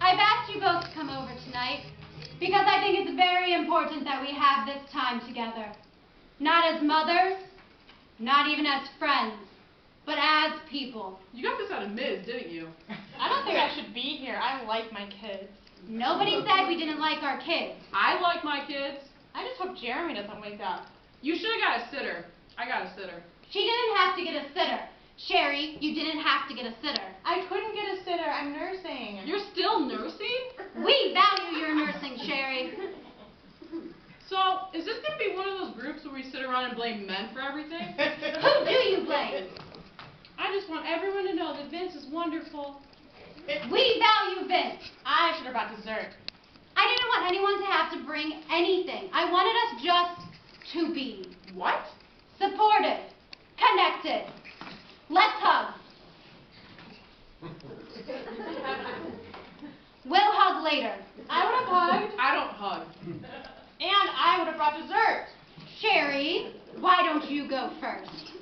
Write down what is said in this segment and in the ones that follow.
I've asked you both to come over tonight because I think it's very important that we have this time together. Not as mothers, not even as friends, but as people. You got this out of Ms., didn't you? I don't think I should be here. I like my kids. Nobody said we didn't like our kids. I like my kids. I just hope Jeremy doesn't wake up. You should have got a sitter. I got a sitter. She didn't have to get a sitter. Sherry, you didn't have to get a sitter. I couldn't get a sitter. I'm nursing. You're still nursing? We value your nursing, Sherry. So, is this going to be one of those groups where we sit around and blame men for everything? Who do you blame? I just want everyone to know that Vince is wonderful. We value Vince. I should have brought dessert. I didn't want anyone to have to bring anything. I wanted us just to be. What? Supported. Connected. Let's hug. We'll hug later. I would have hugged. I don't hug. And I would have brought dessert. Sherry, why don't you go first?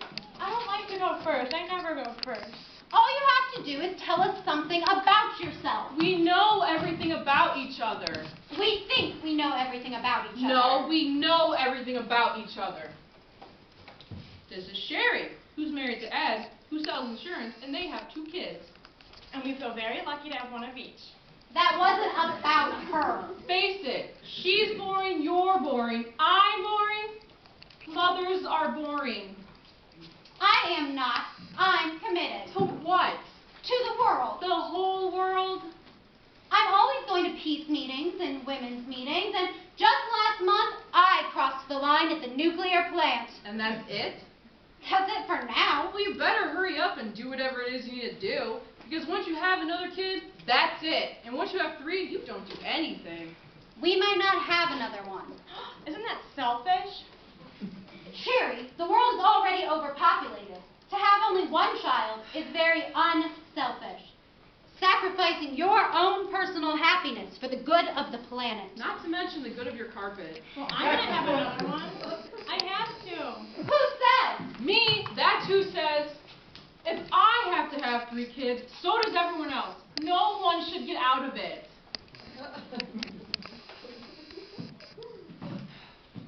I don't like to go first. I never go first. All you have to do is tell us something about yourself. We know everything about each other. We think we know everything about each other. No, we know everything about each other. This is Sherry, who's married to Ed, who sells insurance, and they have 2 kids. And we feel very lucky to have one of each. That wasn't about her. Face it, she's boring, you're boring, I'm boring. Mothers are boring. I am not. I'm committed. To what? To the world. The whole world? I'm always going to peace meetings and women's meetings, and just last month, I crossed the line at the nuclear plant. And that's it? That's it for now. Well, you better hurry up and do whatever it is you need to do, because once you have another kid, that's it. And once you have 3, you don't do anything. We might not have another one. Isn't that selfish? Sherry, the world is already overpopulated. To have only one child is very unselfish. Sacrificing your own personal happiness for the good of the planet. Not to mention the good of your carpet. Well, I'm going to have another one. I have to. Who says? Me, that's who says. If I have to have 3 kids, so does everyone else. No one should get out of it.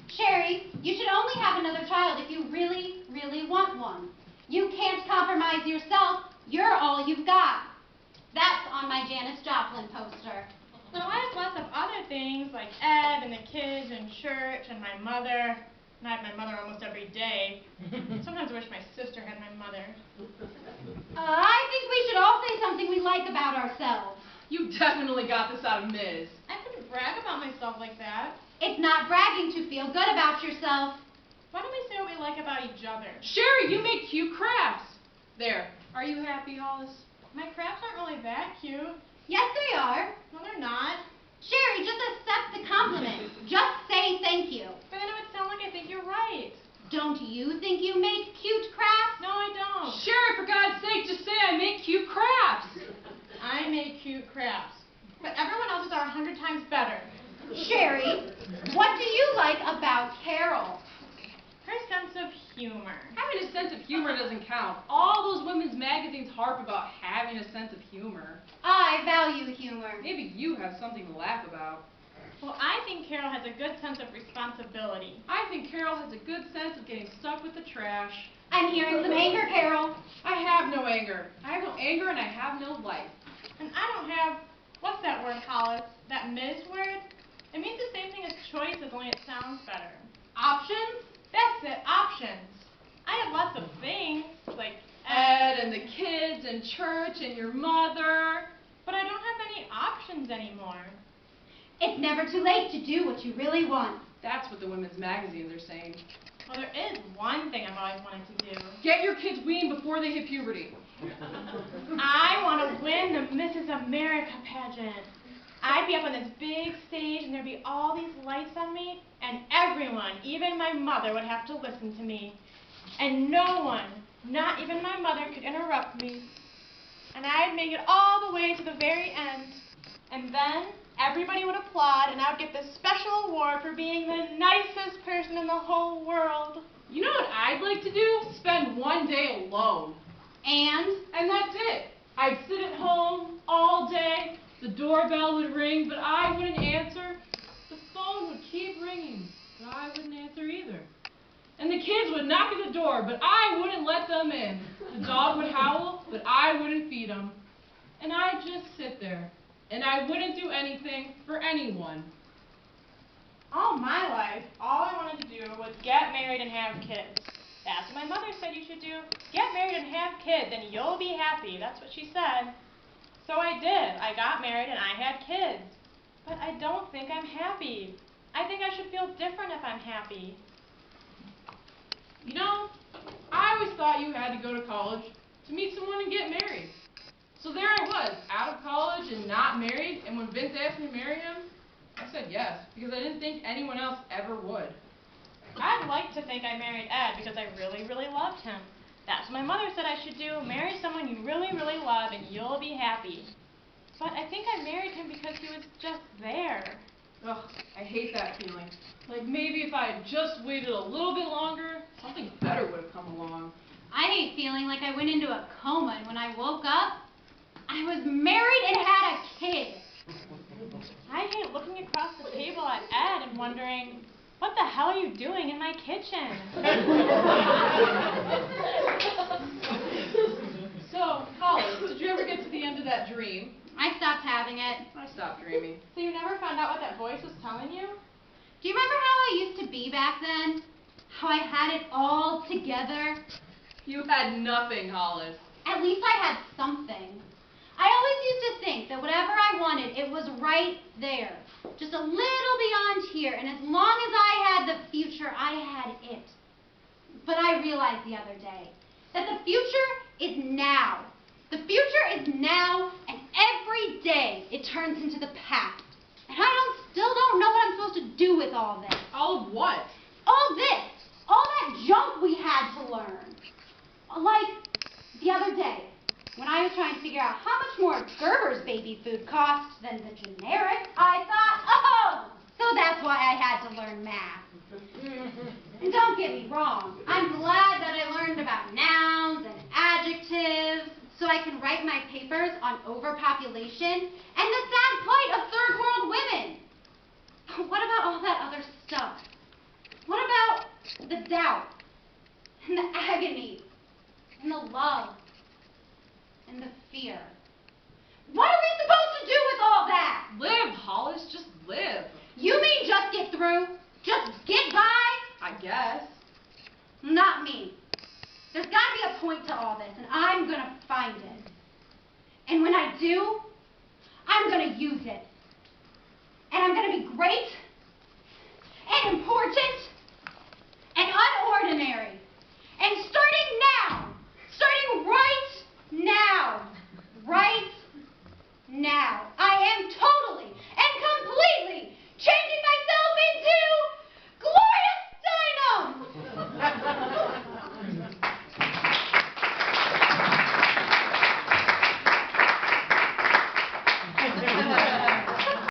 Sherry, you should only have another child if you really, really want one. You can't compromise yourself. You're all you've got. That's on my Janis Joplin poster. Now, I have lots of other things like Ed and the kids and church and my mother. And I have my mother almost every day. Sometimes I wish my sister had my mother. I think we should all say something we like about ourselves. You definitely got this out of Ms. I couldn't brag about myself like that. It's not bragging to feel good about yourself. Why don't we say what we like about each other? Sherry, you make cute crafts. There. Are you happy, Hollis? My crafts aren't really that cute. Yes, they are. No, they're not. Sherry, just accept the compliment. Just say thank you. But then it would sound like I think you're right. Don't you think you make cute crafts? No, I don't. Sherry, for God's sake, just say I make cute crafts. I make cute crafts. But everyone else's are 100 times better. Sherry, what do you like about Carol? Her sense of humor. Having a sense of humor doesn't count. All those women's magazines harp about having a sense of humor. I value humor. Maybe you have something to laugh about. Well, I think Carol has a good sense of responsibility. I think Carol has a good sense of getting stuck with the trash. I'm hearing some anger, Carol. I have no anger. I have no anger and I have no life. And I don't have, what's that word, Hollis? That Ms. word? It means the same thing as choices, only it sounds better. Options? That's it, options. I have lots of things, like Ed and the kids and church and your mother. but I don't have any options anymore. It's never too late to do what you really want. That's what the women's magazines are saying. Well, there is one thing I've always wanted to do. Get your kids weaned before they hit puberty. I want to win the Mrs. America pageant. I'd be up on this big stage and there'd be all these lights on me and everyone, even my mother, would have to listen to me. And no one, not even my mother, could interrupt me. And I'd make it all the way to the very end. And then everybody would applaud and I would get this special award for being the nicest person in the whole world. You know what I'd like to do? Spend one day alone. And And that's it. I'd sit at home all day, the doorbell would ring, but I wouldn't answer. The phone would keep ringing, but I wouldn't answer either. And the kids would knock at the door, but I wouldn't let them in. The dog would howl, but I wouldn't feed him. And I'd just sit there, and I wouldn't do anything for anyone. All my life, all I wanted to do was get married and have kids. That's what my mother said you should do. Get married and have kids, and you'll be happy. That's what she said. So I did. I got married and I had kids. But I don't think I'm happy. I think I should feel different if I'm happy. You know, I always thought you had to go to college to meet someone and get married. So there I was, out of college and not married, and when Vince asked me to marry him, I said yes, because I didn't think anyone else ever would. I'd like to think I married Ed because I really, really loved him. That's what my mother said I should do. Marry someone you really, really love and you'll be happy. But I think I married him because he was just there. Ugh, I hate that feeling. Like maybe if I had just waited a little bit longer, something better would have come along. I hate feeling like I went into a coma and when I woke up, I was married and had a kid. I hate looking across the table at Ed and wondering, what the hell are you doing in my kitchen? So, Hollis, did you ever get to the end of that dream? I stopped having it. I stopped dreaming. So you never found out what that voice was telling you? Do you remember how I used to be back then? How I had it all together? You had nothing, Hollis. At least I had something. I always used to think that whatever I wanted, it was right there. Just a little beyond here, and as long as I had the future, I had it. But I realized the other day that the future is now. The future is now, and every day it turns into the past. And I still don't know what I'm supposed to do with all this. All of what? All this. All that junk we had to learn. Like the other day, when I was trying to figure out how much more Gerber's baby food costs than the generic, I thought, oh, so that's why I had to learn math. And don't get me wrong, I'm glad that I learned about nouns and adjectives so I can write my papers on overpopulation and the sad plight of third world women. But what about all that other stuff? What about the doubt and the agony and the love and the fear? What are we supposed to do with all that? Live, Hollis, just live. You mean just get through? Just get by? I guess. Not me. There's got to be a point to all this, and I'm going to find it. And when I do,